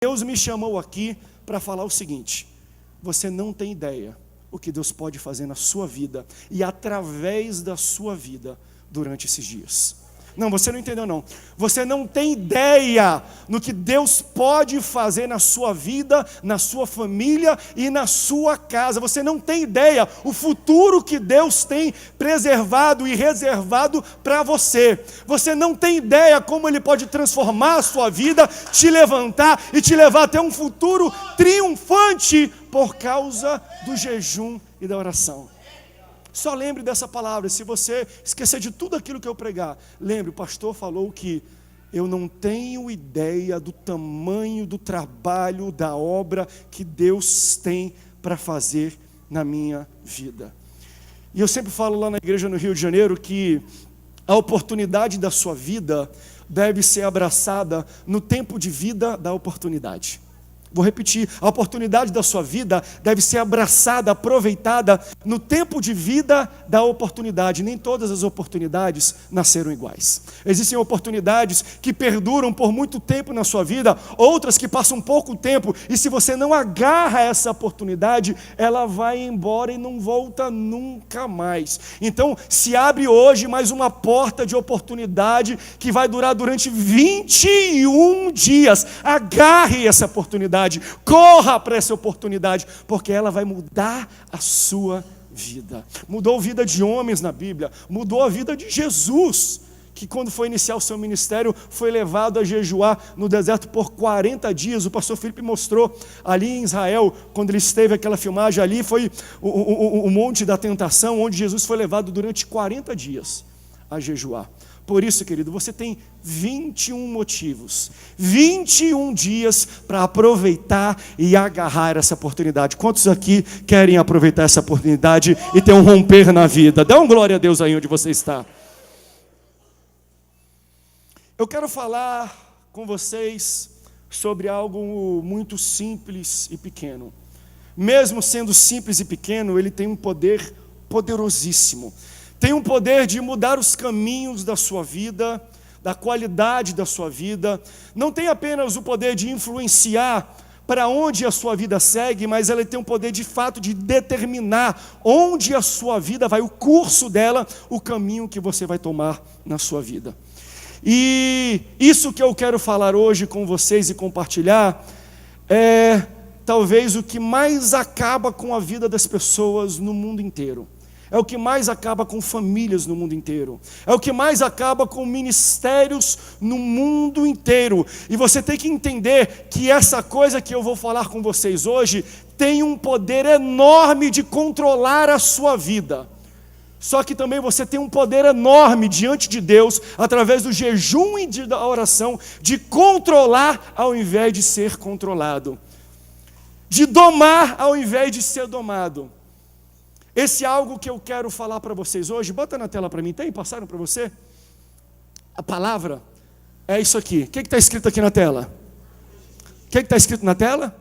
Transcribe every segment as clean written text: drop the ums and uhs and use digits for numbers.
Deus me chamou aqui para falar o seguinte: você não tem ideia o que Deus pode fazer na sua vida e através da sua vida durante esses dias. Não, você não entendeu não. Você não tem ideia no que Deus pode fazer na sua vida, na sua família e na sua casa. Você não tem ideia o futuro que Deus tem preservado e reservado para você. Você não tem ideia como Ele pode transformar a sua vida, te levantar e te levar até um futuro triunfante por causa do jejum e da oração. Só lembre dessa palavra. Se você esquecer de tudo aquilo que eu pregar, lembre, o pastor falou que eu não tenho ideia do tamanho do trabalho, da obra que Deus tem para fazer na minha vida. E eu sempre falo lá na igreja no Rio de Janeiro que a oportunidade da sua vida deve ser abraçada no tempo de vida da oportunidade. Vou repetir, a oportunidade da sua vida deve ser abraçada, aproveitada no tempo de vida da oportunidade. Nem todas as oportunidades nasceram iguais. Existem oportunidades que perduram por muito tempo na sua vida, outras que passam pouco tempo, e se você não agarra essa oportunidade, ela vai embora e não volta nunca mais. Então, se abre hoje mais uma porta de oportunidade que vai durar durante 21 dias. Agarre essa oportunidade. Corra para essa oportunidade, porque ela vai mudar a sua vida. Mudou a vida de homens na Bíblia, mudou a vida de Jesus, que quando foi iniciar o seu ministério, foi levado a jejuar no deserto por 40 dias. O pastor Felipe mostrou ali em Israel, quando ele esteve aquela filmagem ali, foi o Monte da Tentação, onde Jesus foi levado durante 40 dias a jejuar. Por isso, querido, você tem 21 motivos, 21 dias para aproveitar e agarrar essa oportunidade. Quantos aqui querem aproveitar essa oportunidade e ter um romper na vida? Dá um glória a Deus aí onde você está. Eu quero falar com vocês sobre algo muito simples e pequeno. Mesmo sendo simples e pequeno, ele tem um poder poderosíssimo. Tem um poder de mudar os caminhos da sua vida, da qualidade da sua vida. Não tem apenas o poder de influenciar para onde a sua vida segue, mas ela tem o poder de fato de determinar onde a sua vida vai, o curso dela, o caminho que você vai tomar na sua vida. E isso que eu quero falar hoje com vocês e compartilhar é talvez o que mais acaba com a vida das pessoas no mundo inteiro. É o que mais acaba com famílias no mundo inteiro. É o que mais acaba com ministérios no mundo inteiro. E você tem que entender que essa coisa que eu vou falar com vocês hoje tem um poder enorme de controlar a sua vida. Só que também você tem um poder enorme diante de Deus, através do jejum e da oração, de controlar ao invés de ser controlado. De domar ao invés de ser domado. Esse é algo que eu quero falar para vocês hoje. Bota na tela para mim, tem? Passaram para você? A palavra é isso aqui. O que está escrito aqui na tela? O que está escrito na tela?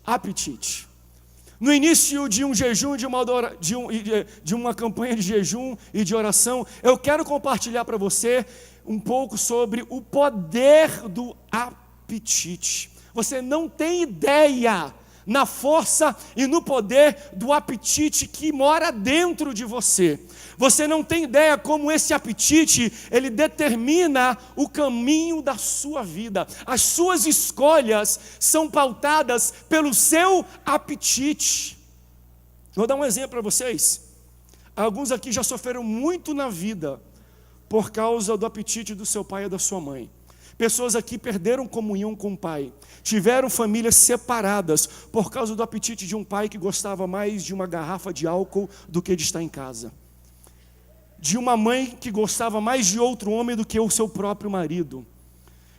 Apetite. No início de um jejum, de uma campanha de jejum e de oração, eu quero compartilhar para você um pouco sobre o poder do apetite. Você não tem ideia na força e no poder do apetite que mora dentro de você. Você não tem ideia como esse apetite, ele determina o caminho da sua vida. As suas escolhas são pautadas pelo seu apetite. Vou dar um exemplo para vocês. Alguns aqui já sofreram muito na vida por causa do apetite do seu pai e da sua mãe. Pessoas aqui perderam comunhão com o pai, tiveram famílias separadas por causa do apetite de um pai que gostava mais de uma garrafa de álcool do que de estar em casa, de uma mãe que gostava mais de outro homem do que o seu próprio marido,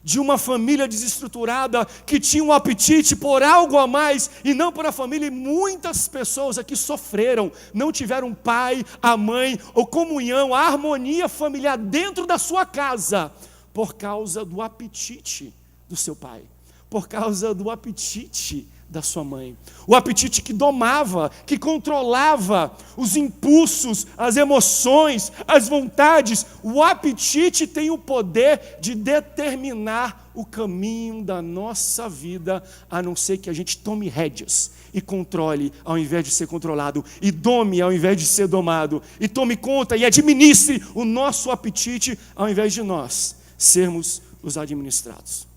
de uma família desestruturada que tinha um apetite por algo a mais e não por a família. E muitas pessoas aqui sofreram, não tiveram pai, a mãe, ou comunhão, a harmonia familiar dentro da sua casa, por causa do apetite do seu pai, por causa do apetite da sua mãe. O apetite que domava, que controlava os impulsos, as emoções, as vontades. O apetite tem o poder de determinar o caminho da nossa vida, a não ser que a gente tome rédeas e controle ao invés de ser controlado, e dome ao invés de ser domado, e tome conta e administre o nosso apetite ao invés de nós sermos os administrados.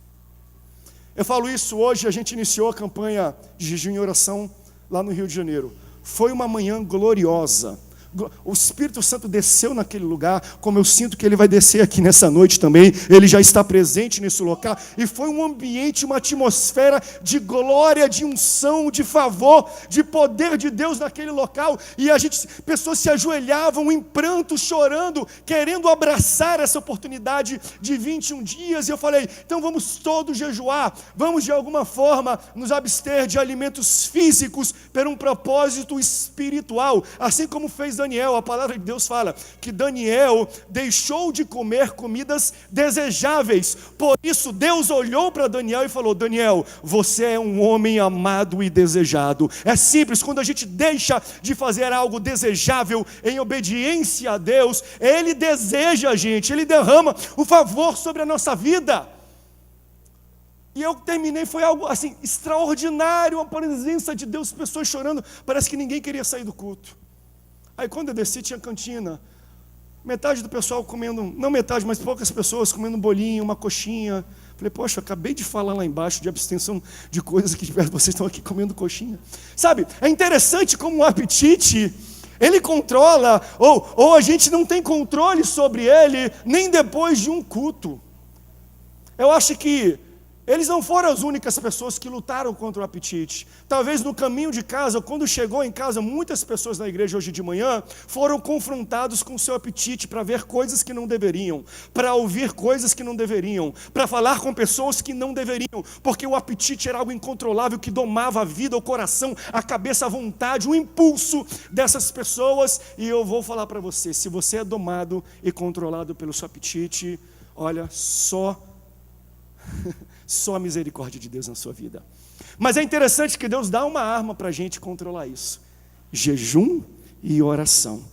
Eu falo isso hoje, a gente iniciou a campanha de jejum e oração lá no Rio de Janeiro. Foi uma manhã gloriosa. O Espírito Santo desceu naquele lugar, como eu sinto que ele vai descer aqui nessa noite também. Ele já está presente nesse local. E foi um ambiente, uma atmosfera de glória, de unção, de favor, de poder de Deus naquele local. E pessoas se ajoelhavam em pranto, chorando, querendo abraçar essa oportunidade de 21 dias. E eu falei, então vamos todos jejuar, vamos de alguma forma nos abster de alimentos físicos por um propósito espiritual, assim como fez Daniel. A palavra de Deus fala que Daniel deixou de comer comidas desejáveis. Por isso Deus olhou para Daniel e falou: Daniel, você é um homem amado e desejado. É simples, quando a gente deixa de fazer algo desejável em obediência a Deus, Ele deseja a gente, Ele derrama o favor sobre a nossa vida. E eu terminei, foi algo assim extraordinário, a presença de Deus, pessoas chorando, parece que ninguém queria sair do culto. Aí quando eu desci tinha cantina, metade do pessoal comendo, não metade, mas poucas pessoas comendo um bolinho, uma coxinha. Falei, poxa, acabei de falar lá embaixo de abstenção de coisas que vocês estão aqui comendo coxinha. Sabe, é interessante como o apetite, ele controla, ou a gente não tem controle sobre ele, nem depois de um culto. Eu acho que eles não foram as únicas pessoas que lutaram contra o apetite. Talvez no caminho de casa, quando chegou em casa, muitas pessoas na igreja hoje de manhã foram confrontados com o seu apetite para ver coisas que não deveriam, para ouvir coisas que não deveriam, para falar com pessoas que não deveriam, porque o apetite era algo incontrolável que domava a vida, o coração, a cabeça, a vontade, o impulso dessas pessoas. E eu vou falar para você, se você é domado e controlado pelo seu apetite, olha, só a misericórdia de Deus na sua vida. Mas é interessante que Deus dá uma arma para a gente controlar isso: jejum e oração.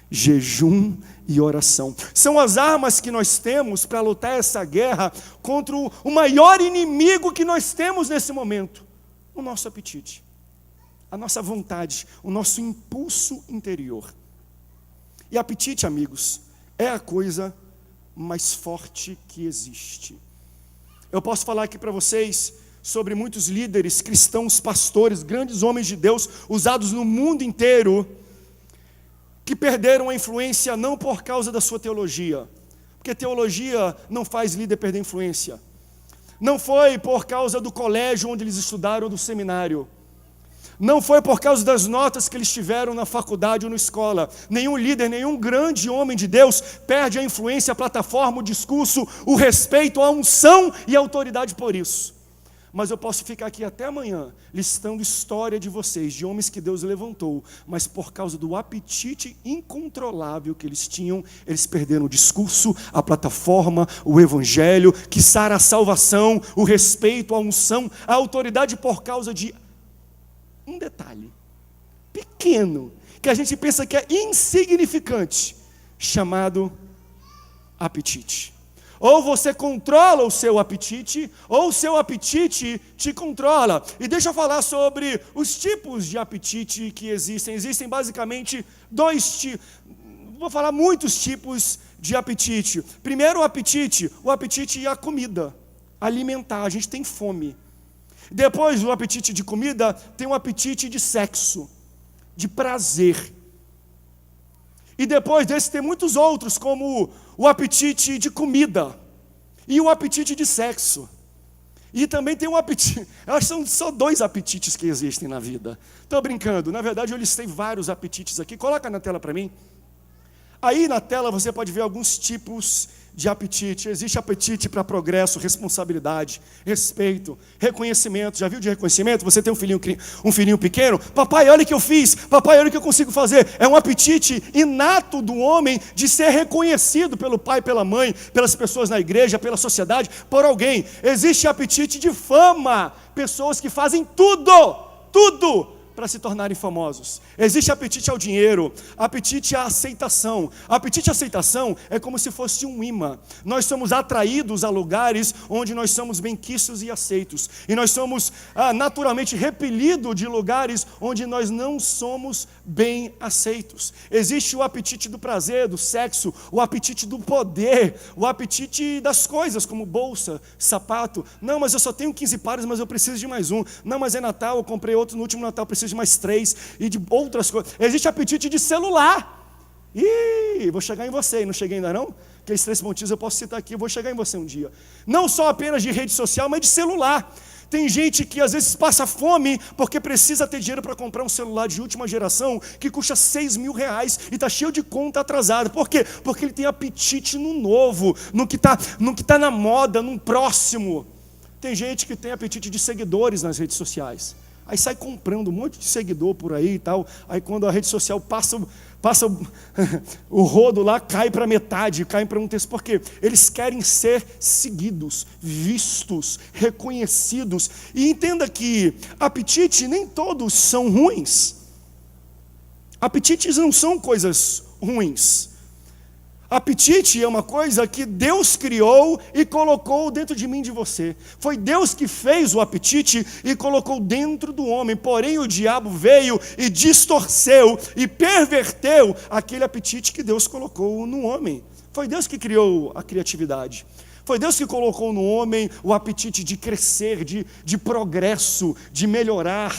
Jejum e oração são as armas que nós temos para lutar essa guerra contra o maior inimigo que nós temos nesse momento: o nosso apetite, a nossa vontade, o nosso impulso interior. E apetite, amigos, é a coisa mais forte que existe. Eu posso falar aqui para vocês sobre muitos líderes cristãos, pastores, grandes homens de Deus, usados no mundo inteiro, que perderam a influência não por causa da sua teologia, porque teologia não faz líder perder influência. Não foi por causa do colégio onde eles estudaram, do seminário. Não foi por causa das notas que eles tiveram na faculdade ou na escola. Nenhum líder, nenhum grande homem de Deus perde a influência, a plataforma, o discurso, o respeito, a unção e a autoridade por isso. Mas eu posso ficar aqui até amanhã listando história de vocês, de homens que Deus levantou, mas por causa do apetite incontrolável que eles tinham, eles perderam o discurso, a plataforma, o evangelho, quiçá a salvação, o respeito, a unção, a autoridade por causa de um detalhe pequeno, que a gente pensa que é insignificante, chamado apetite. Ou você controla o seu apetite, ou o seu apetite te controla. E deixa eu falar sobre os tipos de apetite que existem. Existem basicamente dois tipos, vou falar muitos tipos de apetite. Primeiro o apetite é a comida, alimentar, a gente tem fome. Depois do apetite de comida, tem o apetite de sexo, de prazer. E depois desse tem muitos outros, como o apetite de comida e o apetite de sexo. E também tem um apetite, eu acho que são só dois apetites que existem na vida. Estou brincando, na verdade eu listei vários apetites aqui. Coloca na tela para mim. Aí na tela você pode ver alguns tipos de apetite. Existe apetite para progresso, responsabilidade, respeito, reconhecimento. Já viu de reconhecimento? Você tem um filhinho pequeno. Papai, olha o que eu fiz. Papai, olha o que eu consigo fazer. É um apetite inato do homem de ser reconhecido pelo pai, pela mãe, pelas pessoas na igreja, pela sociedade, por alguém. Existe apetite de fama. Pessoas que fazem tudo para se tornarem famosos. Existe apetite ao dinheiro, apetite à aceitação. Apetite à aceitação é como se fosse um imã. Nós somos atraídos a lugares onde nós somos bem-quistos e aceitos. E nós somos naturalmente repelidos de lugares onde nós não somos bem aceitos. Existe o apetite do prazer, do sexo, o apetite do poder, o apetite das coisas, como bolsa, sapato. Não, mas eu só tenho 15 pares, mas eu preciso de mais um. Não, mas é Natal, eu comprei outro no último Natal, preciso de mais 3. E de outras coisas. Existe apetite de celular. Ih, vou chegar em você, não cheguei ainda não? Aqueles 3 pontinhos eu posso citar aqui, eu vou chegar em você um dia. Não só apenas de rede social, mas de celular. Tem gente que às vezes passa fome porque precisa ter dinheiro para comprar um celular de última geração que custa R$6.000 e está cheio de conta atrasada. Por quê? Porque ele tem apetite no novo, no que tá na moda, no próximo. Tem gente que tem apetite de seguidores nas redes sociais. Aí sai comprando um monte de seguidor por aí e tal. Aí quando a rede social passa o rodo lá, cai para metade, cai para um terço. Por quê? Eles querem ser seguidos, vistos, reconhecidos. E entenda que apetite nem todos são ruins. Apetites não são coisas ruins. Apetite é uma coisa que Deus criou e colocou dentro de mim e de você. Foi Deus que fez o apetite e colocou dentro do homem. Porém, o diabo veio e distorceu e perverteu aquele apetite que Deus colocou no homem. Foi Deus que criou a criatividade. Foi Deus que colocou no homem o apetite de crescer, de progresso, de melhorar.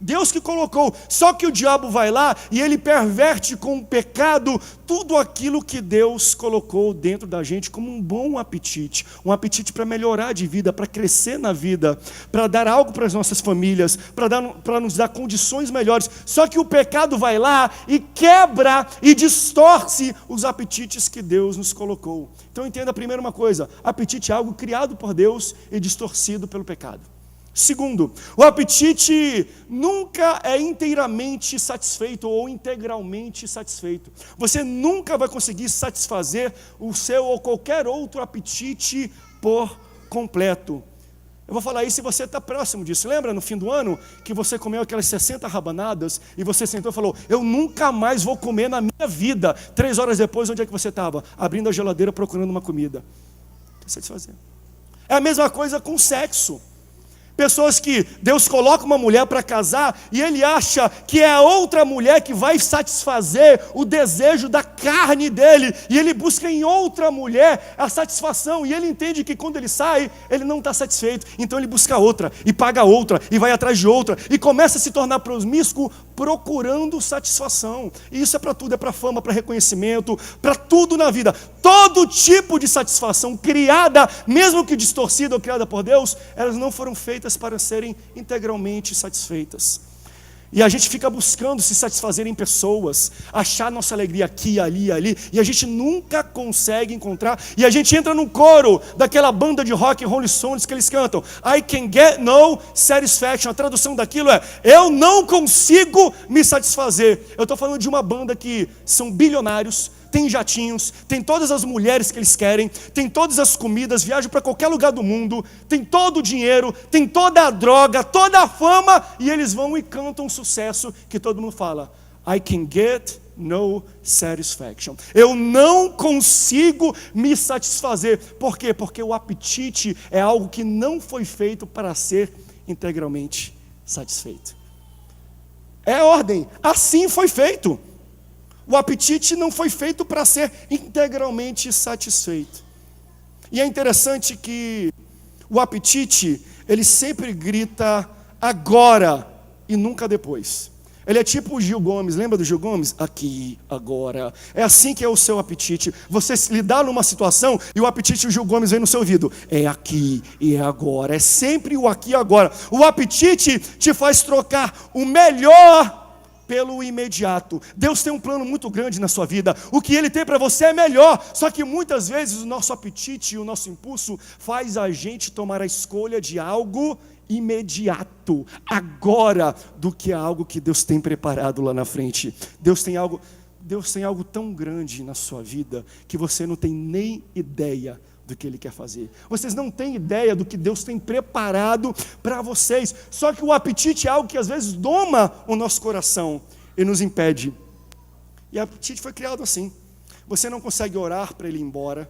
Deus que colocou, só que o diabo vai lá e ele perverte com o pecado tudo aquilo que Deus colocou dentro da gente como um bom apetite, um apetite para melhorar de vida, para crescer na vida, para dar algo para as nossas famílias, para nos dar condições melhores. Só que o pecado vai lá e quebra e distorce os apetites que Deus nos colocou. Então entenda primeiro uma coisa: apetite é algo criado por Deus e distorcido pelo pecado. Segundo, o apetite nunca é inteiramente satisfeito ou integralmente satisfeito. Você nunca vai conseguir satisfazer o seu ou qualquer outro apetite por completo. Eu vou falar isso se você está próximo disso. Lembra no fim do ano que você comeu aquelas 60 rabanadas e você sentou e falou: eu nunca mais vou comer na minha vida. 3 horas depois, onde é que você estava? Abrindo a geladeira procurando uma comida. Quer satisfazer. É a mesma coisa com sexo. Pessoas que Deus coloca uma mulher para casar e ele acha que é a outra mulher que vai satisfazer o desejo da carne dele, e ele busca em outra mulher a satisfação, e ele entende que quando ele sai, ele não está satisfeito, então ele busca outra, e paga outra, e vai atrás de outra, e começa a se tornar promíscuo procurando satisfação. E isso é para tudo, é para fama, para reconhecimento, para tudo na vida. Todo tipo de satisfação criada, mesmo que distorcida ou criada por Deus, elas não foram feitas para serem integralmente satisfeitas. E a gente fica buscando se satisfazer em pessoas, achar nossa alegria aqui, ali, e a gente nunca consegue encontrar. E a gente entra no coro daquela banda de rock Rolling Stones que eles cantam: I can get no satisfaction. A tradução daquilo é: eu não consigo me satisfazer. Eu estou falando de uma banda que são bilionários, tem jatinhos, tem todas as mulheres que eles querem, tem todas as comidas, viajam para qualquer lugar do mundo, tem todo o dinheiro, tem toda a droga, toda a fama, e eles vão e cantam um sucesso que todo mundo fala: I can get no satisfaction. Eu não consigo me satisfazer. Por quê? Porque o apetite é algo que não foi feito para ser integralmente satisfeito. É a ordem, assim foi feito. O apetite não foi feito para ser integralmente satisfeito. E é interessante que o apetite, ele sempre grita agora e nunca depois. Ele é tipo o Gil Gomes, lembra do Gil Gomes? Aqui, agora. É assim que é o seu apetite. Você se lidar numa situação e o apetite o Gil Gomes vem no seu ouvido. É aqui e é agora. É sempre o aqui e agora. O apetite te faz trocar o melhor pelo imediato. Deus tem um plano muito grande na sua vida. O que Ele tem para você é melhor. Só que muitas vezes o nosso apetite e o nosso impulso faz a gente tomar a escolha de algo imediato, agora, do que algo que Deus tem preparado lá na frente. Deus tem algo tão grande na sua vida que você não tem nem ideia do que Ele quer fazer. Vocês não têm ideia do que Deus tem preparado para vocês. Só que o apetite é algo que às vezes doma o nosso coração e nos impede. E o apetite foi criado assim. Você não consegue orar para ele ir embora.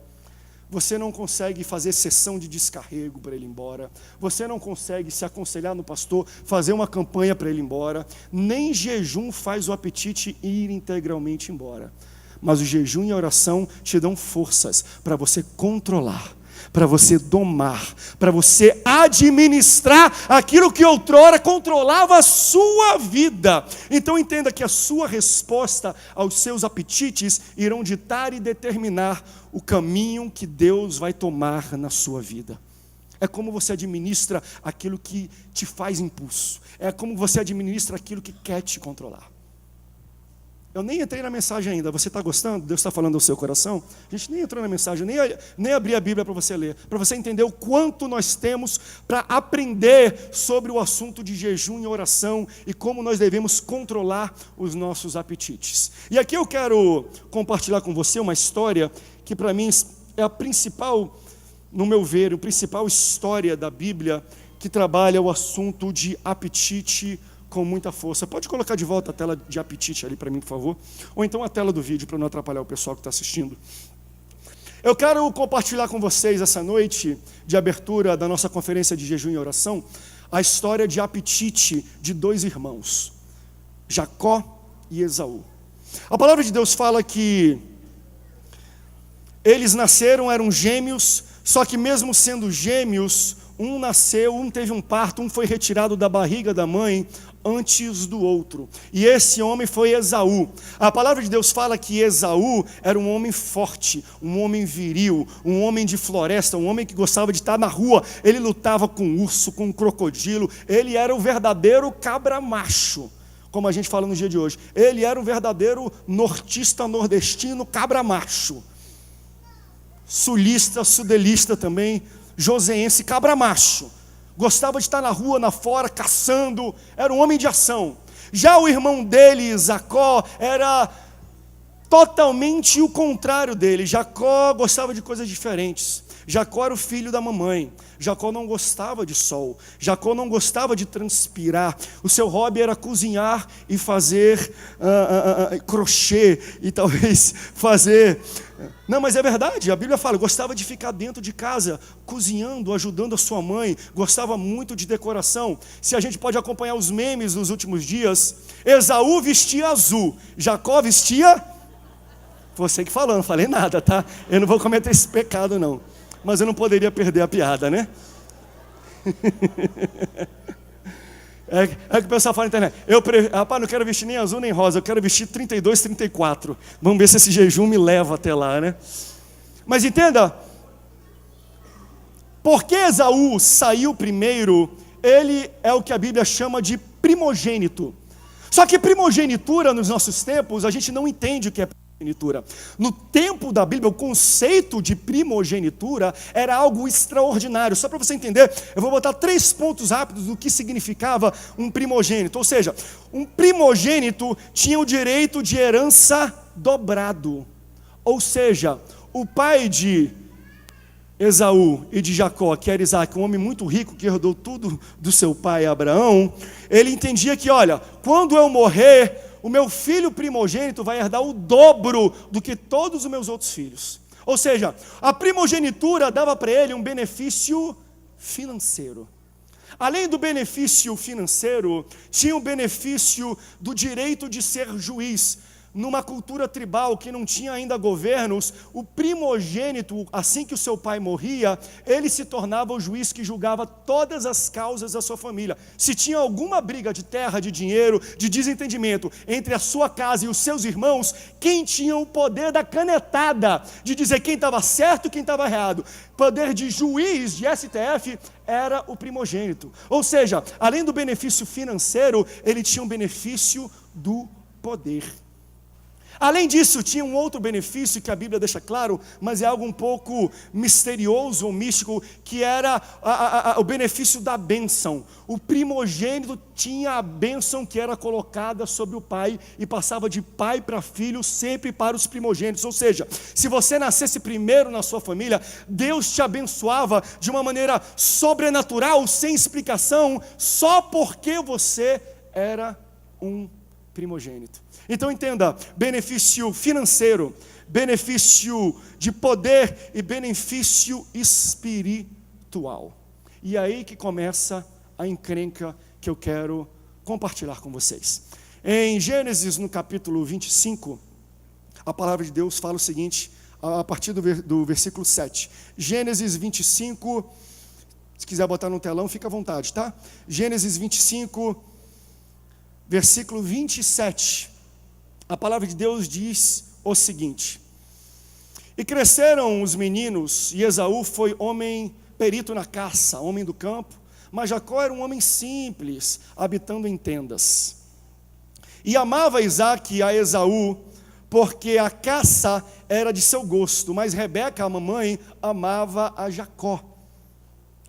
Você não consegue fazer sessão de descarrego para ele ir embora. Você não consegue se aconselhar no pastor, fazer uma campanha para ele ir embora. Nem jejum faz o apetite ir integralmente embora. Mas o jejum e a oração te dão forças para você controlar, para você domar, para você administrar aquilo que outrora controlava a sua vida. Então entenda que a sua resposta aos seus apetites irão ditar e determinar o caminho que Deus vai tomar na sua vida. É como você administra aquilo que te faz impulso. É como você administra aquilo que quer te controlar. Eu nem entrei na mensagem ainda. Você está gostando? Deus está falando ao seu coração? A gente nem entrou na mensagem, nem abri a Bíblia para você ler. Para você entender o quanto nós temos para aprender sobre o assunto de jejum e oração e como nós devemos controlar os nossos apetites. E aqui eu quero compartilhar com você uma história que para mim é a principal, no meu ver, a principal história da Bíblia que trabalha o assunto de apetite com muita força. Pode colocar de volta a tela de apetite ali para mim, por favor? Ou então a tela do vídeo, para não atrapalhar o pessoal que está assistindo. Eu quero compartilhar com vocês essa noite de abertura da nossa conferência de jejum e oração, a história de apetite de dois irmãos, Jacó e Esaú. A palavra de Deus fala que eles nasceram, eram gêmeos, só que mesmo sendo gêmeos, um nasceu, um teve um parto, um foi retirado da barriga da mãe antes do outro. E esse homem foi Esaú. A palavra de Deus fala que Esaú era um homem forte, um homem viril, um homem de floresta, um homem que gostava de estar na rua. Ele lutava com urso, com crocodilo. Ele era o verdadeiro cabra macho, como a gente fala no dia de hoje. Ele era um verdadeiro nortista, nordestino, cabra macho. Sulista, sudelista também, joseense, cabra macho. Gostava de estar na rua, na fora, caçando. Era um homem de ação. Já o irmão dele, Jacó, era totalmente o contrário dele. Jacó gostava de coisas diferentes. Jacó era o filho da mamãe. Jacó não gostava de sol. Jacó não gostava de transpirar. O seu hobby era cozinhar e fazer crochê e talvez fazer... Não, mas é verdade, a Bíblia fala, gostava de ficar dentro de casa, cozinhando, ajudando a sua mãe, gostava muito de decoração. Se a gente pode acompanhar os memes dos últimos dias, Esaú vestia azul, Jacó vestia... Você que falou, não falei nada, tá? Eu não vou cometer esse pecado não, mas eu não poderia perder a piada, né? É que o pessoal fala na internet, rapaz, não quero vestir nem azul nem rosa, eu quero vestir 32, 34. Vamos ver se esse jejum me leva até lá, né? Mas entenda, porque Esaú saiu primeiro, ele é o que a Bíblia chama de primogênito. Só que primogenitura nos nossos tempos, a gente não entende o que é primogenitura. No tempo da Bíblia, o conceito de primogenitura era algo extraordinário. Só para você entender, eu vou botar 3 pontos rápidos do que significava um primogênito. Ou seja, um primogênito tinha o direito de herança dobrado. Ou seja, o pai de Esaú e de Jacó, que era Isaac, um homem muito rico que herdou tudo do seu pai Abraão, ele entendia que, olha, quando eu morrer, o meu filho primogênito vai herdar o dobro do que todos os meus outros filhos. Ou seja, a primogenitura dava para ele um benefício financeiro. Além do benefício financeiro, tinha o benefício do direito de ser juiz. Numa cultura tribal que não tinha ainda governos, o primogênito, assim que o seu pai morria, ele se tornava o juiz que julgava todas as causas da sua família. Se tinha alguma briga de terra, de dinheiro, de desentendimento entre a sua casa e os seus irmãos, quem tinha o poder da canetada, de dizer quem estava certo e quem estava errado, poder de juiz, de STF, era o primogênito. Ou seja, além do benefício financeiro, ele tinha um benefício do poder. Além disso, tinha um outro benefício que a Bíblia deixa claro, mas é algo um pouco misterioso ou místico, que era o benefício da bênção. O primogênito tinha a bênção que era colocada sobre o pai e passava de pai para filho sempre para os primogênitos. Ou seja, se você nascesse primeiro na sua família, Deus te abençoava de uma maneira sobrenatural, sem explicação, só porque você era um primogênito. Então entenda, benefício financeiro, benefício de poder e benefício espiritual. E é aí que começa a encrenca que eu quero compartilhar com vocês. Em Gênesis, no capítulo 25, a palavra de Deus fala o seguinte, a partir do versículo 7. Gênesis 25, se quiser botar no telão, fica à vontade, tá? Gênesis 25, versículo 27. A palavra de Deus diz o seguinte: e cresceram os meninos, e Esaú foi homem perito na caça, homem do campo, mas Jacó era um homem simples, habitando em tendas. E amava Isaque a Esaú, porque a caça era de seu gosto, mas Rebeca, a mamãe, amava a Jacó.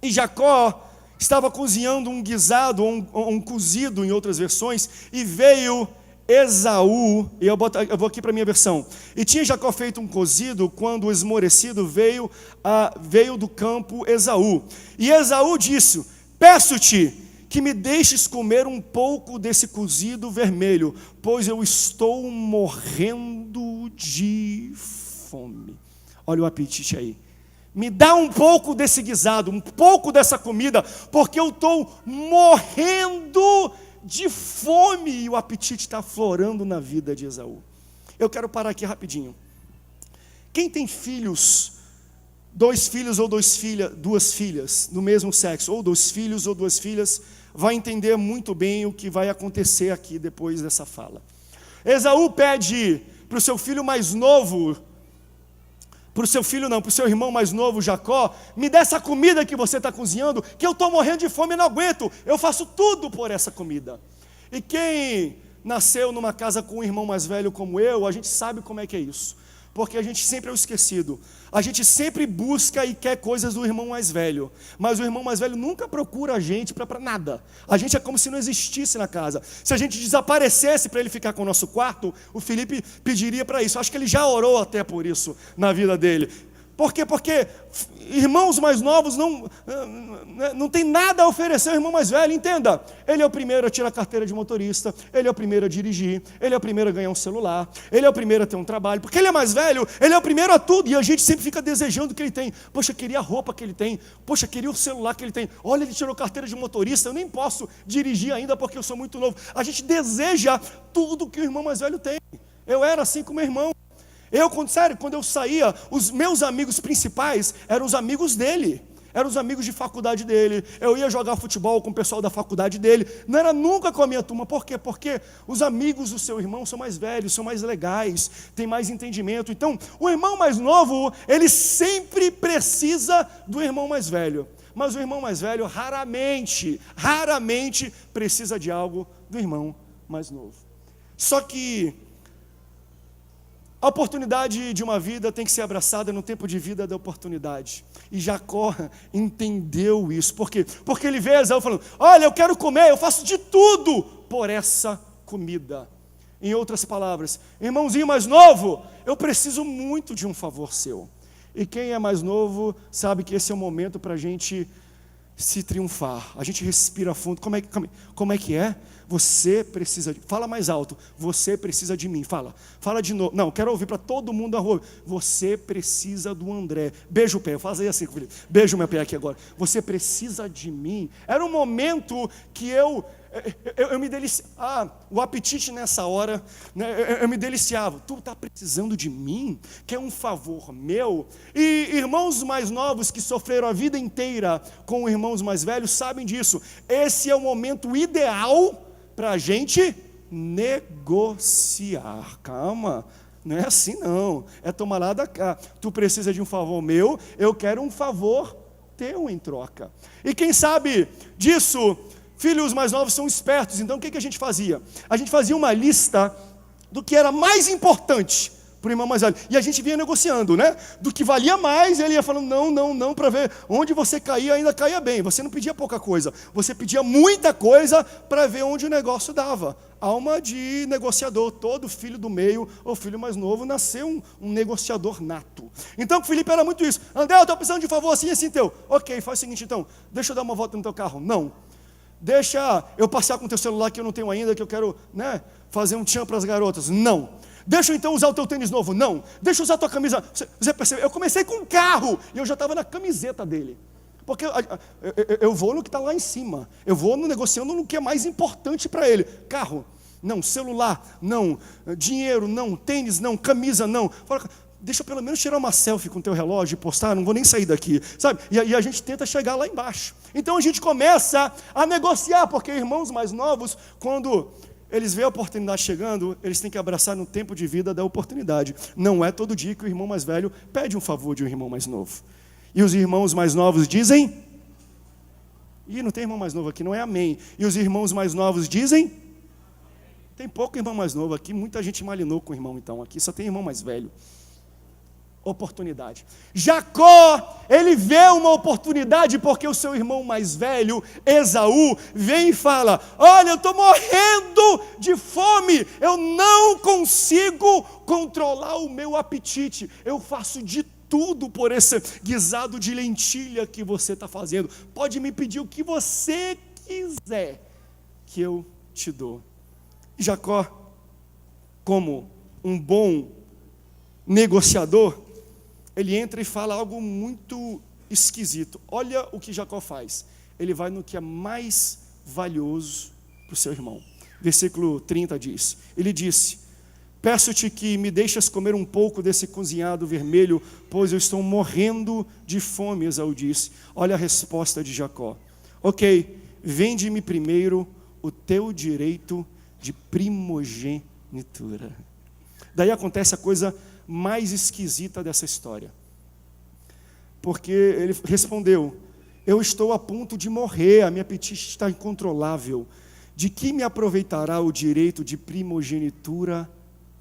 E Jacó estava cozinhando um guisado, ou um cozido em outras versões, e veio Esaú, e eu vou aqui para a minha versão, e tinha Jacó feito um cozido, quando o esmorecido veio do campo Esaú, e Esaú disse: peço-te que me deixes comer um pouco desse cozido vermelho, pois eu estou morrendo de fome. Olha o apetite aí. Me dá um pouco desse guisado, um pouco dessa comida, porque eu estou morrendo de fome, e o apetite está aflorando na vida de Esaú. Eu quero parar aqui rapidinho. Quem tem filhos, 2 filhos ou 2 filhas, 2 filhas do mesmo sexo, ou 2 filhos ou 2 filhas, vai entender muito bem o que vai acontecer aqui depois dessa fala. Esaú pede para o seu filho mais novo, para o seu irmão mais novo, Jacó: me dê essa comida que você está cozinhando, que eu estou morrendo de fome e não aguento, eu faço tudo por essa comida. E quem nasceu numa casa com um irmão mais velho como eu, a gente sabe como é que é isso, porque a gente sempre é o esquecido, a gente sempre busca e quer coisas do irmão mais velho, mas o irmão mais velho nunca procura a gente para nada. A gente é como se não existisse na casa. Se a gente desaparecesse para ele ficar com o nosso quarto, o Felipe pediria para isso. Acho que ele já orou até por isso na vida dele. Por quê? Porque irmãos mais novos não tem nada a oferecer ao irmão mais velho. Entenda, ele é o primeiro a tirar a carteira de motorista, ele é o primeiro a dirigir, ele é o primeiro a ganhar um celular, ele é o primeiro a ter um trabalho, porque ele é mais velho, ele é o primeiro a tudo, e a gente sempre fica desejando o que ele tem. Poxa, queria a roupa que ele tem, poxa, queria o celular que ele tem, olha, ele tirou a carteira de motorista, eu nem posso dirigir ainda porque eu sou muito novo. A gente deseja tudo que o irmão mais velho tem. Eu era assim com meu irmão. Quando eu saía, os meus amigos principais eram os amigos dele, eram os amigos de faculdade dele. Eu ia jogar futebol com o pessoal da faculdade dele, não era nunca com a minha turma. Por quê? Porque os amigos do seu irmão são mais velhos, são mais legais, têm mais entendimento. Então, o irmão mais novo, ele sempre precisa do irmão mais velho, mas o irmão mais velho raramente precisa de algo do irmão mais novo. Só que a oportunidade de uma vida tem que ser abraçada no tempo de vida da oportunidade. E Jacó entendeu isso. Por quê? Porque ele vê Esaú falando: olha, eu quero comer, eu faço de tudo por essa comida. Em outras palavras, irmãozinho mais novo, eu preciso muito de um favor seu. E quem é mais novo sabe que esse é o momento para a gente se triunfar. A gente respira fundo. Como é que é? Você precisa fala mais alto. Você precisa de mim. Fala de novo. Não, quero ouvir para todo mundo da rua. Você precisa do André. Beija o pé. Faz aí assim, Felipe. Beija o meu pé aqui agora. Você precisa de mim. Era um momento que eu me deliciava. O apetite nessa hora, né, eu me deliciava. Tu está precisando de mim? Quer um favor meu? E irmãos mais novos que sofreram a vida inteira com irmãos mais velhos sabem disso. Esse é o momento ideal para a gente negociar. Calma, não é assim não. É tomar lá da cá. Tu precisa de um favor meu, eu quero um favor teu em troca. E quem sabe disso, filhos mais novos são espertos. Então o que a gente fazia? A gente fazia uma lista do que era mais importante para o irmão mais velho. E a gente vinha negociando, né? Do que valia mais, ele ia falando, não, para ver onde você caía, ainda caía bem. Você não pedia pouca coisa, você pedia muita coisa para ver onde o negócio dava. Alma de negociador, todo filho do meio, ou filho mais novo, nasceu um negociador nato. Então, o Felipe era muito isso. André, eu estou precisando de um favor assim, assim, teu. Ok, faz o seguinte então, deixa eu dar uma volta no teu carro. Não. Deixa eu passear com o teu celular que eu não tenho ainda, que eu quero, né, fazer um tchan para as garotas. Não. Deixa eu então usar o teu tênis novo. Não. Deixa eu usar a tua camisa. Você percebeu? Eu comecei com um carro e eu já estava na camiseta dele. Porque eu vou no que está lá em cima. Eu vou negociando no que é mais importante para ele. Carro, não. Celular, não. Dinheiro, não. Tênis, não. Camisa, não. Deixa eu pelo menos tirar uma selfie com o teu relógio e postar, não vou nem sair daqui. Sabe? E a gente tenta chegar lá embaixo. Então a gente começa a negociar, porque irmãos mais novos, quando eles veem a oportunidade chegando, eles têm que abraçar no tempo de vida da oportunidade. Não é todo dia que o irmão mais velho pede um favor de um irmão mais novo. E os irmãos mais novos dizem... Ih, não tem irmão mais novo aqui, não é amém. E os irmãos mais novos dizem... Tem pouco irmão mais novo aqui, muita gente malinou com o irmão então. Aqui só tem irmão mais velho. Oportunidade. Jacó, ele vê uma oportunidade porque o seu irmão mais velho, Esaú, vem e fala, olha, eu estou morrendo de fome, eu não consigo controlar o meu apetite, eu faço de tudo por esse guisado de lentilha que você está fazendo, pode me pedir o que você quiser, que eu te dou. Jacó, como um bom negociador, ele entra e fala algo muito esquisito. Olha o que Jacó faz. Ele vai no que é mais valioso para o seu irmão. Versículo 30 diz, ele disse, peço-te que me deixes comer um pouco desse cozinhado vermelho, pois eu estou morrendo de fome, Esaú disse. Olha a resposta de Jacó. Ok, vende-me primeiro o teu direito de primogenitura. Daí acontece a coisa mais esquisita dessa história, porque ele respondeu, eu estou a ponto de morrer, a minha apetite está incontrolável, de que me aproveitará o direito de primogenitura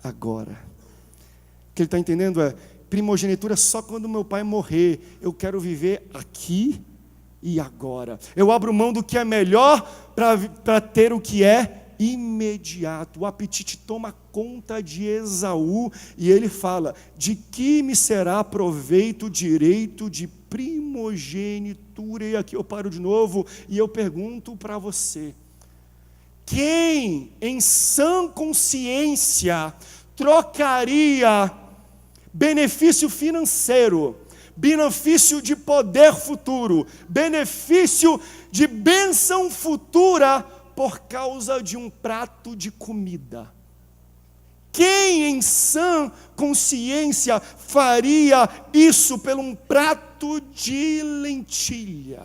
agora? O que ele está entendendo é, primogenitura só quando meu pai morrer, eu quero viver aqui e agora, eu abro mão do que é melhor para ter o que é imediato. O apetite toma conta de Esaú e ele fala, de que me será proveito o direito de primogenitura? E aqui eu paro de novo e eu pergunto para você, quem em sã consciência trocaria benefício financeiro, benefício de poder futuro, benefício de bênção futura por causa de um prato de comida? Quem em sã consciência faria isso por um prato de lentilha?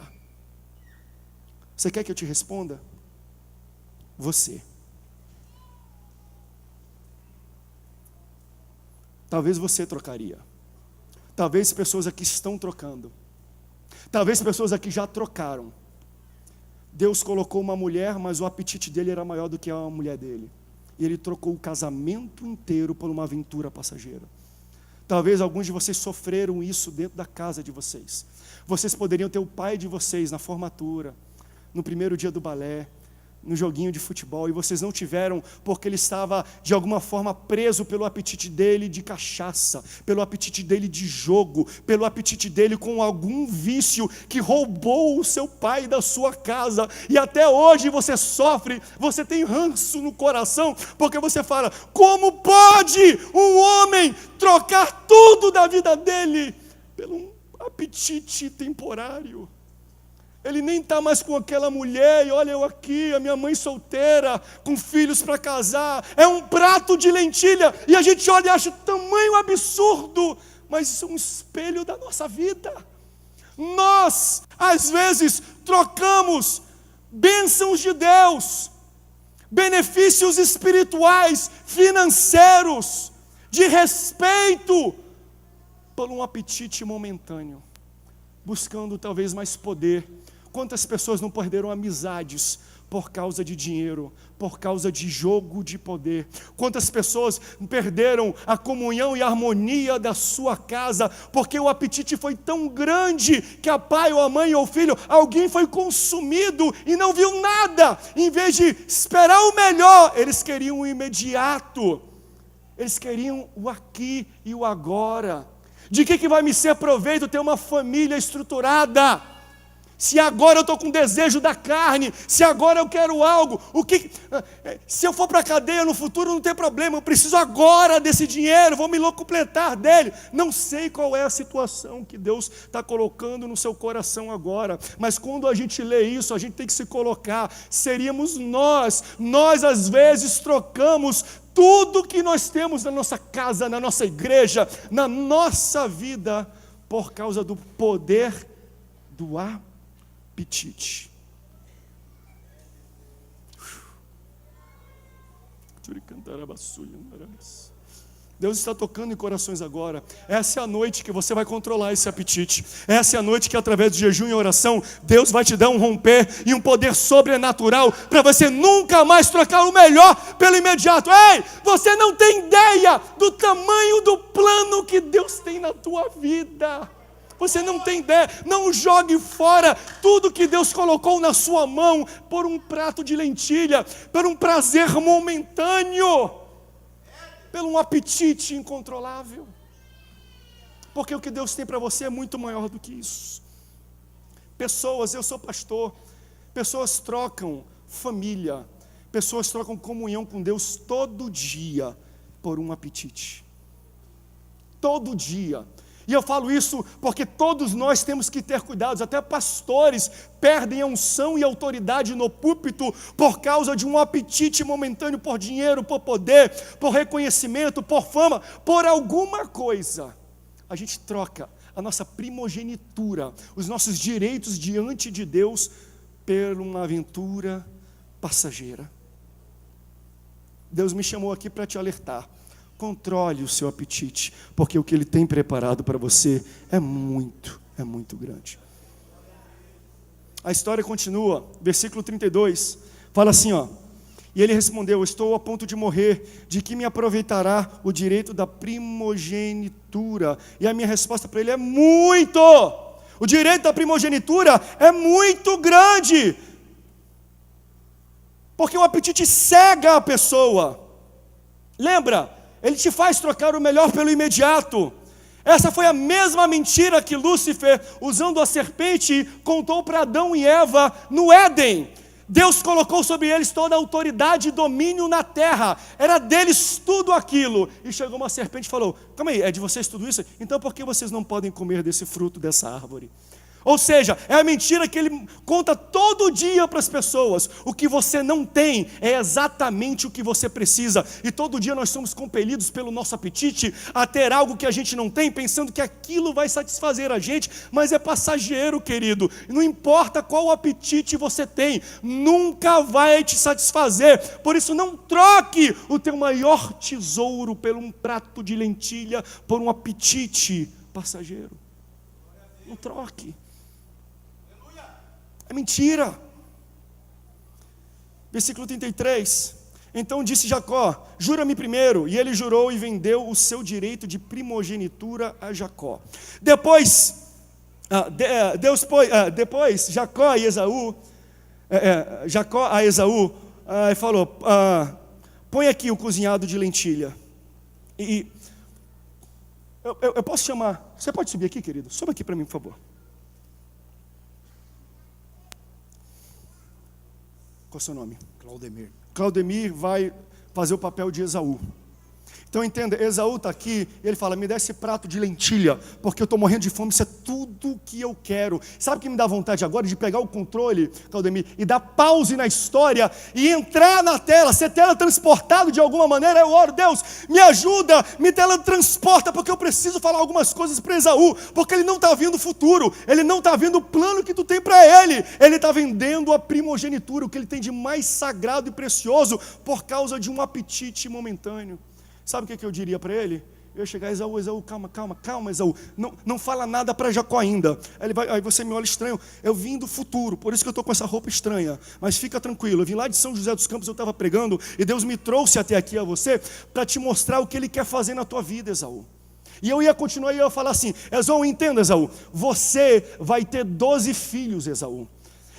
Você quer que eu te responda? Você. Talvez você trocaria. Talvez pessoas aqui estão trocando. Talvez pessoas aqui já trocaram. Deus colocou uma mulher, mas o apetite dele era maior do que a mulher dele. E ele trocou o casamento inteiro por uma aventura passageira. Talvez alguns de vocês sofreram isso dentro da casa de vocês. Vocês poderiam ter o pai de vocês na formatura, no primeiro dia do balé, no joguinho de futebol, e vocês não tiveram porque ele estava de alguma forma preso pelo apetite dele de cachaça, pelo apetite dele de jogo, pelo apetite dele com algum vício que roubou o seu pai da sua casa, e até hoje você sofre, você tem ranço no coração, porque você fala, como pode um homem trocar tudo da vida dele pelo um apetite temporário? Ele nem está mais com aquela mulher, e olha eu aqui, a minha mãe solteira, com filhos para casar, é um prato de lentilha, e a gente olha e acha tamanho absurdo, mas isso é um espelho da nossa vida. Nós, às vezes, trocamos bênçãos de Deus, benefícios espirituais, financeiros, de respeito, por um apetite momentâneo, buscando talvez mais poder, Quantas pessoas não perderam amizades por causa de dinheiro, por causa de jogo de poder? Quantas pessoas perderam a comunhão e a harmonia da sua casa, porque o apetite foi tão grande que a pai ou a mãe ou o filho, alguém foi consumido e não viu nada. Em vez de esperar o melhor, eles queriam o imediato, eles queriam o aqui e o agora. De que vai me ser proveito ter uma família estruturada, se agora eu estou com desejo da carne, se agora eu quero algo? Se eu for para a cadeia no futuro não tem problema, eu preciso agora desse dinheiro, vou me locupletar dele. Não sei qual é a situação que Deus está colocando no seu coração agora, mas quando a gente lê isso, a gente tem que se colocar, seríamos nós às vezes trocamos tudo que nós temos na nossa casa, na nossa igreja, na nossa vida, por causa do poder do apetite. Deus está tocando em corações agora. Essa é a noite que você vai controlar esse apetite. Essa é a noite que, através de jejum e oração, Deus vai te dar um romper e um poder sobrenatural para você nunca mais trocar o melhor pelo imediato. Ei, você não tem ideia do tamanho do plano que Deus tem na tua vida. Você não tem ideia. Não jogue fora tudo que Deus colocou na sua mão por um prato de lentilha, por um prazer momentâneo, por um apetite incontrolável. Porque o que Deus tem para você é muito maior do que isso. Pessoas, eu sou pastor, pessoas trocam família, pessoas trocam comunhão com Deus todo dia por um apetite. Todo dia. E eu falo isso porque todos nós temos que ter cuidados. Até pastores perdem a unção e autoridade no púlpito por causa de um apetite momentâneo por dinheiro, por poder, por reconhecimento, por fama, por alguma coisa. A gente troca a nossa primogenitura, os nossos direitos diante de Deus, por uma aventura passageira. Deus me chamou aqui para te alertar. Controle o seu apetite, porque o que Ele tem preparado para você é muito grande. A história continua, versículo 32, fala assim, ó: e ele respondeu: estou a ponto de morrer, de que me aproveitará o direito da primogenitura? E a minha resposta para ele é muito! O direito da primogenitura é muito grande, porque o apetite cega a pessoa. Lembra? Ele te faz trocar o melhor pelo imediato. Essa foi a mesma mentira que Lúcifer, usando a serpente, contou para Adão e Eva no Éden. Deus colocou sobre eles toda a autoridade e domínio na terra. Era deles tudo aquilo. E chegou uma serpente e falou: calma aí, é de vocês tudo isso? Então por que vocês não podem comer desse fruto dessa árvore? Ou seja, é a mentira que ele conta todo dia para as pessoas. O que você não tem é exatamente o que você precisa. E todo dia nós somos compelidos pelo nosso apetite a ter algo que a gente não tem, pensando que aquilo vai satisfazer a gente, mas é passageiro, querido. Não importa qual apetite você tem, nunca vai te satisfazer. Por isso não troque o teu maior tesouro por um prato de lentilha, por um apetite passageiro. Não troque. É mentira. Versículo 33. Então disse Jacó: jura-me primeiro. E ele jurou e vendeu o seu direito de primogenitura a Jacó. Depois Jacó a Esaú falou: põe aqui o cozinhado de lentilha. E eu posso chamar. Você pode subir aqui, querido? Suba aqui para mim, por favor. Qual é o seu nome? Claudemir. Claudemir vai fazer o papel de Esaú. Então entenda, Esaú está aqui, ele fala: me dá esse prato de lentilha, porque eu estou morrendo de fome, isso é tudo que eu quero. Sabe o que me dá vontade agora? De pegar o controle, Claudemir, e dar pause na história, e entrar na tela, ser teletransportado de alguma maneira. Eu oro: Deus, me ajuda, me teletransporta, porque eu preciso falar algumas coisas para Esaú, porque ele não está vendo o futuro, ele não está vendo o plano que tu tem para ele está vendendo a primogenitura, o que ele tem de mais sagrado e precioso, por causa de um apetite momentâneo. Sabe o que eu diria para ele? Eu ia chegar, Esaú, calma, Esaú. Não fala nada para Jacó ainda. Aí você me olha estranho. Eu vim do futuro, por isso que eu estou com essa roupa estranha. Mas fica tranquilo, eu vim lá de São José dos Campos, eu estava pregando, e Deus me trouxe até aqui a você, para te mostrar o que Ele quer fazer na tua vida, Esaú. E eu ia continuar e eu ia falar assim, Esaú, entenda, Esaú, você vai ter 12 filhos, Esaú.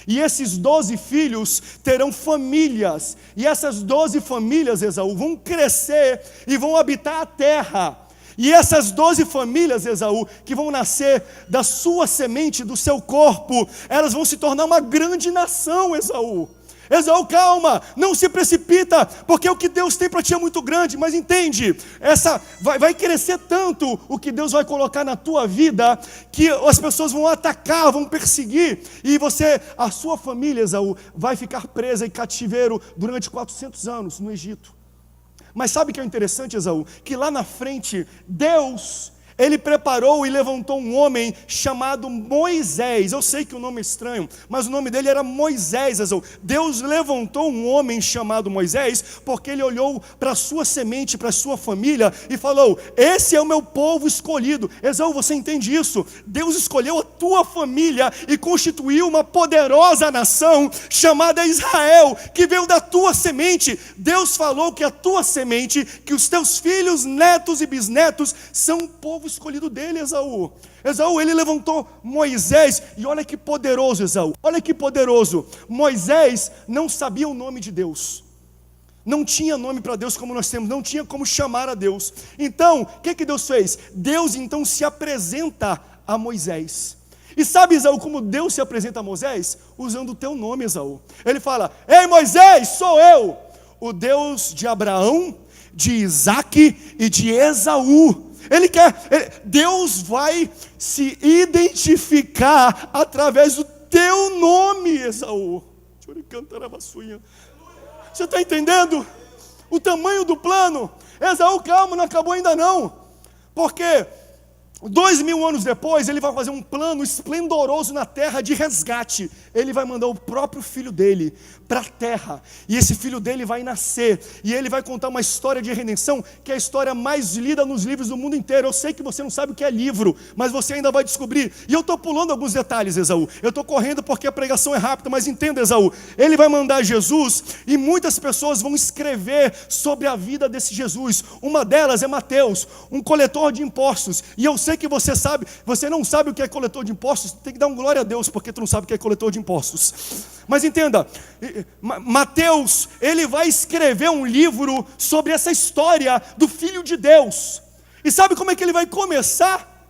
E esses 12 filhos terão famílias. E essas 12 famílias, Esaú, vão crescer e vão habitar a terra. E essas 12 famílias, Esaú, que vão nascer da sua semente, do seu corpo, elas vão se tornar uma grande nação, Esaú. Esaú, calma, não se precipita, porque o que Deus tem para ti é muito grande, mas entende, vai crescer tanto o que Deus vai colocar na tua vida, que as pessoas vão atacar, vão perseguir, e a sua família, Esaú, vai ficar presa em cativeiro durante 400 anos no Egito. Mas sabe o que é interessante, Esaú? Que lá na frente, Deus, Ele preparou e levantou um homem chamado Moisés. Eu sei que o nome é estranho, mas o nome dele era Moisés, Esaú. Deus levantou um homem chamado Moisés, porque ele olhou para a sua semente, para a sua família, e falou, esse é o meu povo escolhido. Esaú, você entende isso? Deus escolheu a tua família e constituiu uma poderosa nação chamada Israel, que veio da tua semente. Deus falou que a tua semente, que os teus filhos, netos e bisnetos são um povo escolhido dele, Esaú. Esaú, ele levantou Moisés, e olha que poderoso, Esaú, olha que poderoso. Moisés não sabia o nome de Deus, não tinha nome para Deus como nós temos, não tinha como chamar a Deus. Então, o que Deus fez? Deus então se apresenta a Moisés. E sabe, Esaú, como Deus se apresenta a Moisés? Usando o teu nome, Esaú. Ele fala, ei Moisés, sou eu, o Deus de Abraão, de Isaque e de Esaú. Deus vai se identificar através do teu nome, Esaú. Você está entendendo o tamanho do plano? Esaú, calma, não acabou ainda não. Porque 2000 anos depois, ele vai fazer um plano esplendoroso na terra de resgate. Ele vai mandar o próprio filho dele para a terra, e esse filho dele vai nascer, e ele vai contar uma história de redenção, que é a história mais lida nos livros do mundo inteiro. Eu sei que você não sabe o que é livro, mas você ainda vai descobrir, e eu estou pulando alguns detalhes, Esaú, eu estou correndo porque a pregação é rápida, mas entenda, Esaú, ele vai mandar Jesus, e muitas pessoas vão escrever sobre a vida desse Jesus. Uma delas é Mateus, um coletor de impostos, e eu sei que você sabe, você não sabe o que é coletor de impostos, tem que dar um glória a Deus, porque tu não sabe o que é coletor de impostos. Mas entenda, Mateus, ele vai escrever um livro sobre essa história do Filho de Deus. E sabe como é que ele vai começar?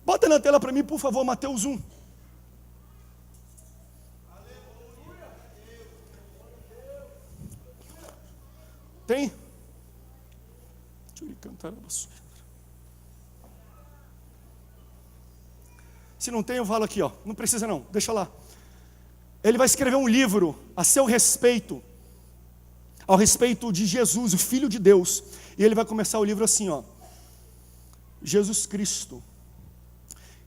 Bota na tela para mim, por favor, Mateus 1. Tem? Se não tem, eu falo aqui, ó. Não precisa não, deixa lá. Ele vai escrever um livro a seu respeito, ao respeito de Jesus, o Filho de Deus. E ele vai começar o livro assim, ó. Jesus Cristo.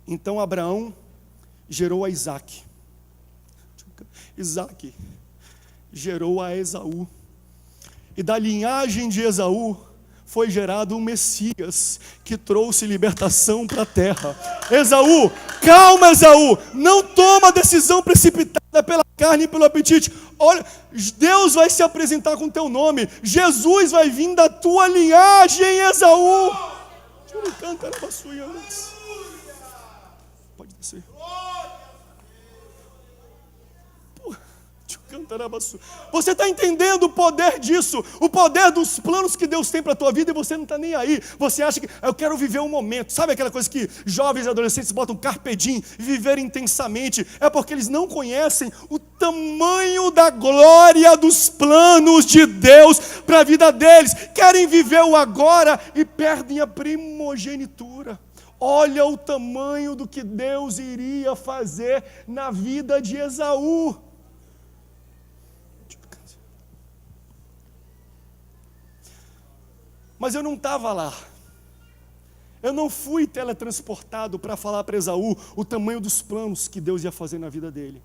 Então Abraão gerou a Isaque. Isaque gerou a Esaú. E da linhagem de Esaú foi gerado um Messias que trouxe libertação para a terra. Esaú, calma, Esaú, não toma decisão precipitada pela carne e pelo apetite. Olha, Deus vai se apresentar com teu nome, Jesus vai vir da tua linhagem, Esaú. Pode descer. Você está entendendo o poder disso, o poder dos planos que Deus tem para a tua vida, e você não está nem aí. Você acha que eu quero viver um momento, sabe aquela coisa que jovens e adolescentes botam carpe diem, viver intensamente? É porque eles não conhecem o tamanho da glória dos planos de Deus para a vida deles. Querem viver o agora e perdem a primogenitura. Olha o tamanho do que Deus iria fazer na vida de Esaú. Mas eu não estava lá. Eu não fui teletransportado para falar para Esaú o tamanho dos planos que Deus ia fazer na vida dele.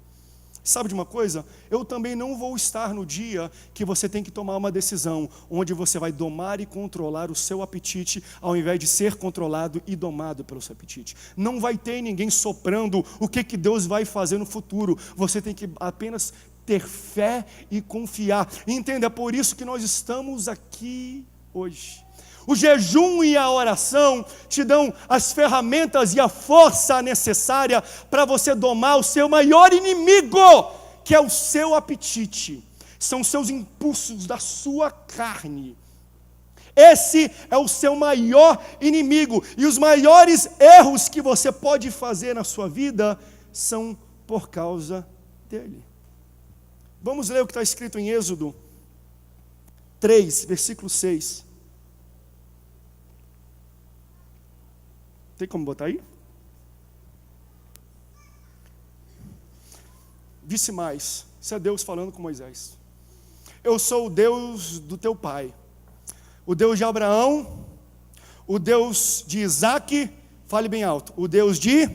Sabe de uma coisa? Eu também não vou estar no dia que você tem que tomar uma decisão, onde você vai domar e controlar o seu apetite, ao invés de ser controlado e domado pelo seu apetite. Não vai ter ninguém soprando o que Deus vai fazer no futuro. Você tem que apenas ter fé e confiar. Entenda, é por isso que nós estamos aqui hoje. O jejum e a oração te dão as ferramentas e a força necessária para você domar o seu maior inimigo, que é o seu apetite. São os seus impulsos da sua carne. Esse é o seu maior inimigo. E os maiores erros que você pode fazer na sua vida são por causa dele. Vamos ler o que está escrito em Êxodo 3, versículo 6. Tem como botar aí? Disse mais, isso é Deus falando com Moisés. Eu sou o Deus do teu pai, o Deus de Abraão, o Deus de Isaque, fale bem alto, o Deus de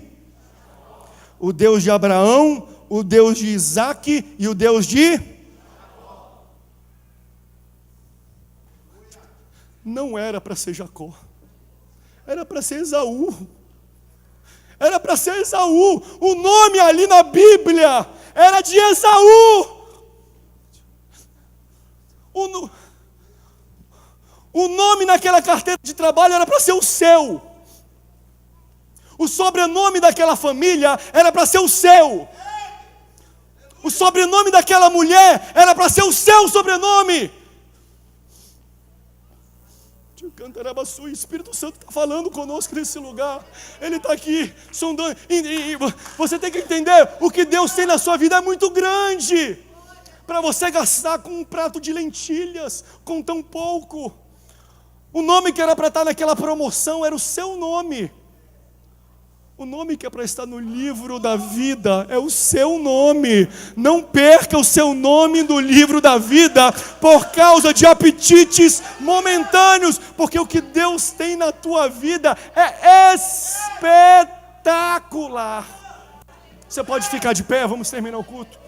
Abraão, o Deus de Isaque e o Deus de... Não era para ser Jacó. Era para ser Esaú. Era para ser Esaú. O nome ali na Bíblia era de Esaú. O nome naquela carteira de trabalho era para ser o seu. O sobrenome daquela família era para ser o seu. O sobrenome daquela mulher era para ser o seu sobrenome. O Espírito Santo está falando conosco nesse lugar. Ele está aqui sondando. E você tem que entender: o que Deus tem na sua vida é muito grande para você gastar com um prato de lentilhas, com tão pouco. O nome que era para estar naquela promoção era o seu nome. O nome que é para estar no livro da vida é o seu nome. Não perca o seu nome no livro da vida por causa de apetites momentâneos, porque o que Deus tem na tua vida é espetacular. Você pode ficar de pé, vamos terminar o culto.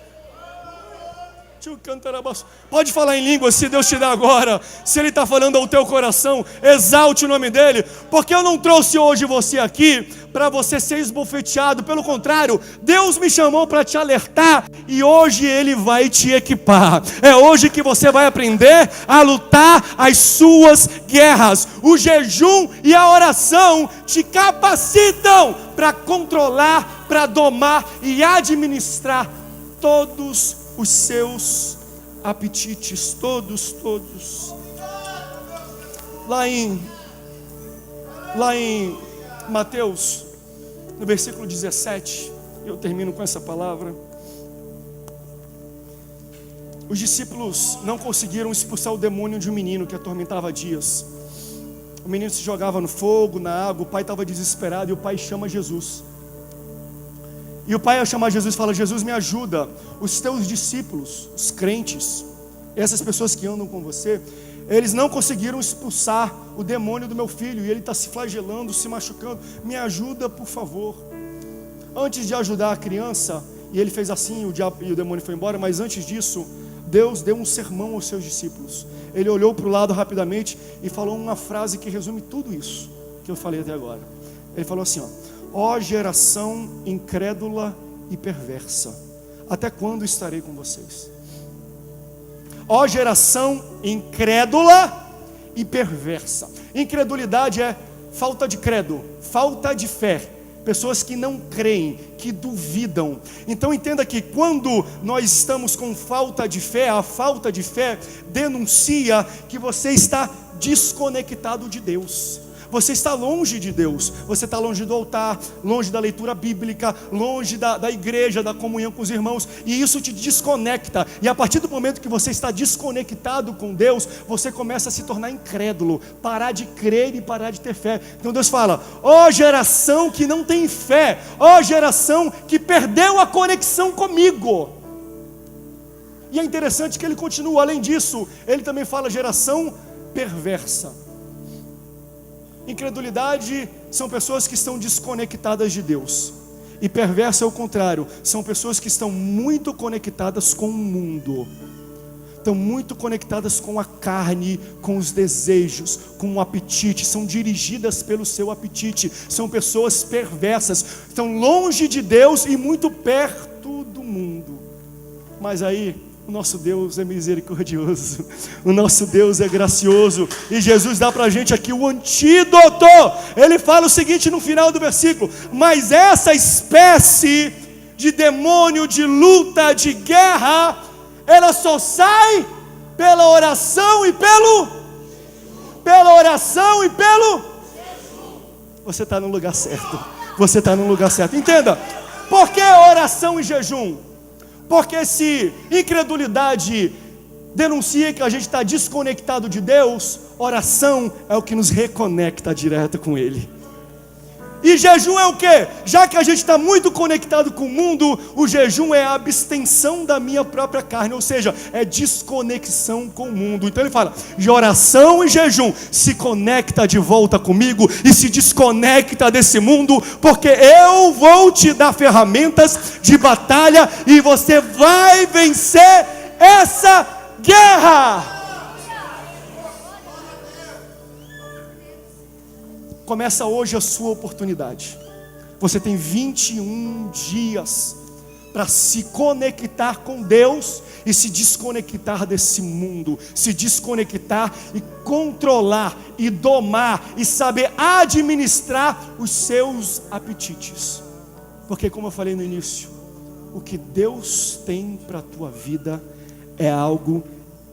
Pode falar em língua se Deus te dá agora. Se Ele está falando ao teu coração, exalte o nome dEle. Porque eu não trouxe hoje você aqui para você ser esbofeteado. Pelo contrário, Deus me chamou para te alertar. E hoje Ele vai te equipar. É hoje que você vai aprender a lutar as suas guerras. O jejum e a oração te capacitam para controlar, para domar e administrar todos os seus apetites, todos. Lá em Mateus, no versículo 17, eu termino com essa palavra. Os discípulos não conseguiram expulsar o demônio de um menino que atormentava dias. O menino se jogava no fogo, na água, o pai estava desesperado e o pai chama Jesus. E o pai, ao chamar Jesus, fala: Jesus, me ajuda. Os teus discípulos, os crentes, essas pessoas que andam com você, eles não conseguiram expulsar o demônio do meu filho, e ele está se flagelando, se machucando. Me ajuda, por favor. Antes de ajudar a criança, e ele fez assim, e o demônio foi embora, mas antes disso, Deus deu um sermão aos seus discípulos. Ele olhou para o lado rapidamente e falou uma frase que resume tudo isso que eu falei até agora. Ele falou assim: ó geração incrédula e perversa, até quando estarei com vocês? Ó geração incrédula e perversa. Incredulidade é falta de credo, falta de fé. Pessoas que não creem, que duvidam. Então entenda que quando nós estamos com falta de fé, a falta de fé denuncia que você está desconectado de Deus. Você está longe de Deus, você está longe do altar, longe da leitura bíblica, longe da igreja, da comunhão com os irmãos, e isso te desconecta. E a partir do momento que você está desconectado com Deus, você começa a se tornar incrédulo, parar de crer e parar de ter fé. Então Deus fala: ó geração que não tem fé, ó geração que perdeu a conexão comigo. E é interessante que ele continua, além disso, ele também fala geração perversa. Incredulidade são pessoas que estão desconectadas de Deus. E perverso é o contrário, são pessoas que estão muito conectadas com o mundo, estão muito conectadas com a carne, com os desejos, com o apetite, são dirigidas pelo seu apetite, são pessoas perversas, estão longe de Deus e muito perto do mundo. Mas aí, o nosso Deus é misericordioso, o nosso Deus é gracioso, e Jesus dá para a gente aqui o antídoto. Ele fala o seguinte no final do versículo: mas essa espécie de demônio, de luta, de guerra, ela só sai pela oração e pelo Você está no lugar certo. Você está no lugar certo. Entenda, por que oração e jejum? Porque se incredulidade denuncia que a gente está desconectado de Deus, oração é o que nos reconecta direto com Ele. E jejum é o quê? Já que a gente está muito conectado com o mundo, o jejum é a abstenção da minha própria carne, ou seja, é desconexão com o mundo. Então ele fala, de oração e jejum, se conecta de volta comigo e se desconecta desse mundo, porque eu vou te dar ferramentas de batalha e você vai vencer essa guerra. Começa hoje a sua oportunidade. Você tem 21 dias para se conectar com Deus e se desconectar desse mundo, se desconectar e controlar e domar e saber administrar os seus apetites. Porque, como eu falei no início, o que Deus tem para a tua vida é algo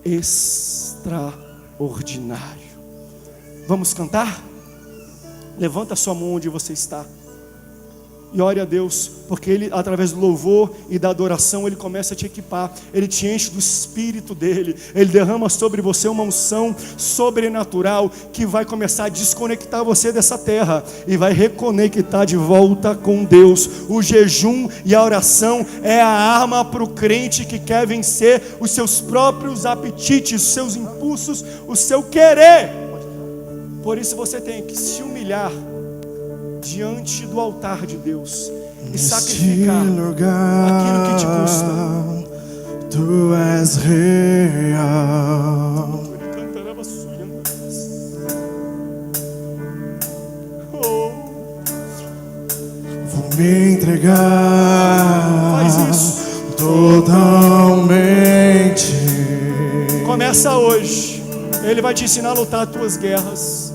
extraordinário. Vamos cantar? Levanta a sua mão onde você está e ore a Deus, porque Ele, através do louvor e da adoração, Ele começa a te equipar, Ele te enche do Espírito dEle, Ele derrama sobre você uma unção sobrenatural, que vai começar a desconectar você dessa terra, e vai reconectar de volta com Deus. O jejum e a oração é a arma para o crente que quer vencer os seus próprios apetites, os seus impulsos, o seu querer. Por isso você tem que se humilhar diante do altar de Deus e sacrificar aquilo que te custa. Tu és real. Vou me entregar. Faz isso totalmente. Começa hoje. Ele vai te ensinar a lutar as tuas guerras.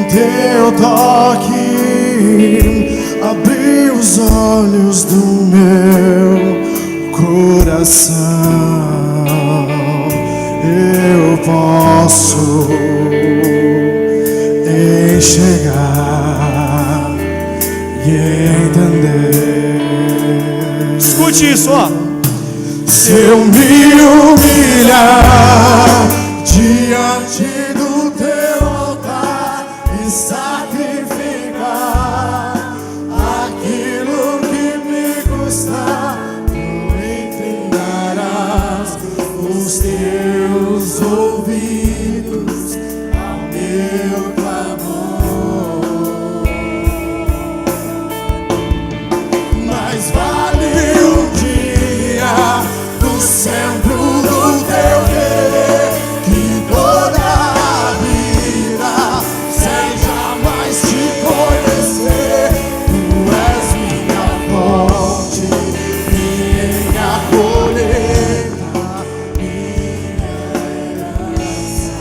Teu toque abriu os olhos do meu coração. Eu posso enxergar e entender. Escute isso, ó. Se eu me humilhar diante do teu altar e sacrificar aquilo que me custa, tu inclinarás os teus ouvidos ao meu clamor. Mas vale um dia no centro do teu querer, que toda a vida seja mais te conhecer. Tu és minha fonte, minha colheita, minha herança.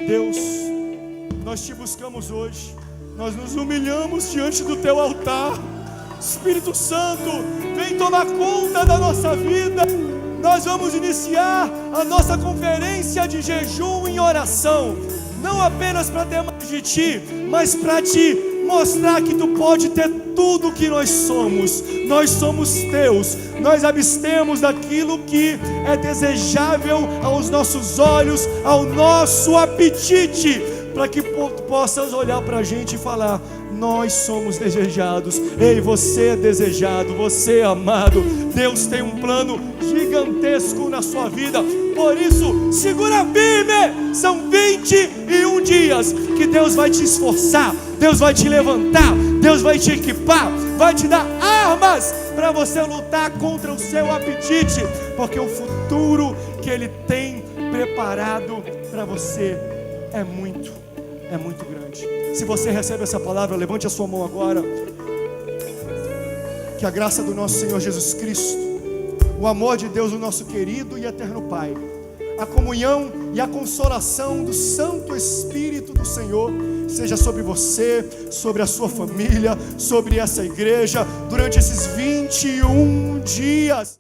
Deus, nós te buscamos hoje, nós nos humilhamos diante do teu altar. Espírito Santo, vem tomar conta da nossa vida. Nós vamos iniciar a nossa conferência de jejum em oração, não apenas para ter mais de Ti, mas para Te mostrar que Tu pode ter tudo o que nós somos. Nós somos Teus, nós abstemos daquilo que é desejável aos nossos olhos, ao nosso apetite, para que possas olhar para a gente e falar: nós somos desejados. Ei, você é desejado, você é amado. Deus tem um plano gigantesco na sua vida. Por isso, segura firme. São 21 dias que Deus vai te esforçar, Deus vai te levantar, Deus vai te equipar, vai te dar armas para você lutar contra o seu apetite, porque o futuro que Ele tem preparado para você é muito grande. Se você recebe essa palavra, levante a sua mão agora. Que a graça do nosso Senhor Jesus Cristo, o amor de Deus, o nosso querido e eterno Pai, a comunhão e a consolação do Santo Espírito do Senhor seja sobre você, sobre a sua família, sobre essa igreja, durante esses 21 dias.